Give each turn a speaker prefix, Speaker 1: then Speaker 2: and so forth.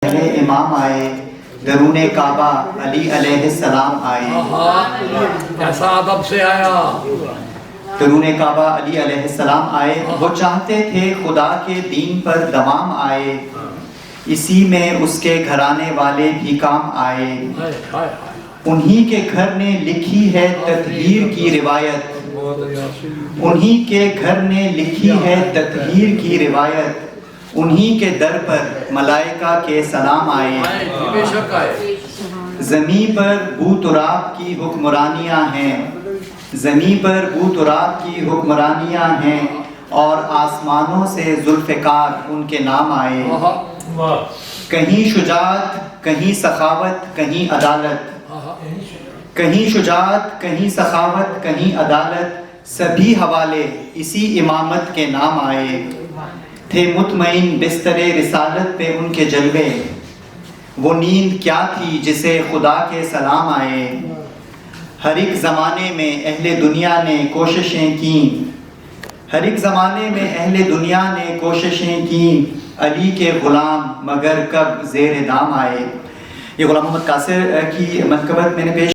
Speaker 1: پہلے امام آئے، درون کعبہ علی علیہ السلام آئے۔
Speaker 2: ایسا ادب سے آیا۔
Speaker 1: درون کعبہ علی علیہ السلام آئے، وہ چاہتے تھے خدا کے دین پر دوام آئے، اسی میں اس کے گھرانے والے بھی کام آئے۔ انہی کے گھر نے لکھی ہے تطہیر کی روایت، انہی کے گھر نے لکھی ہے تطہیر کی روایت، انہی کے در پر ملائکہ کے سلام آئے۔
Speaker 2: بے شک آئے۔
Speaker 1: زمین پر بو تراب کی حکمرانیاں ہیں، زمین پر بو تراب کی حکمرانیاں ہیں، اور آسمانوں سے ذوالفقار ان کے نام آئے۔ کہیں شجاعت کہیں سخاوت کہیں عدالت، کہیں شجاعت کہیں سخاوت کہیں عدالت، سبھی حوالے اسی امامت کے نام آئے۔ تھے مطمئن بستر رسالت پہ ان کے جلوے، وہ نیند کیا تھی جسے خدا کے سلام آئے۔ ہر ایک زمانے میں اہل دنیا نے کوششیں کیں، ہر ایک زمانے میں اہل دنیا نے کوششیں کیں، علی کے غلام مگر کب زیر دام آئے۔ یہ غلام محمد قاصر کی منقبت میں نے پیش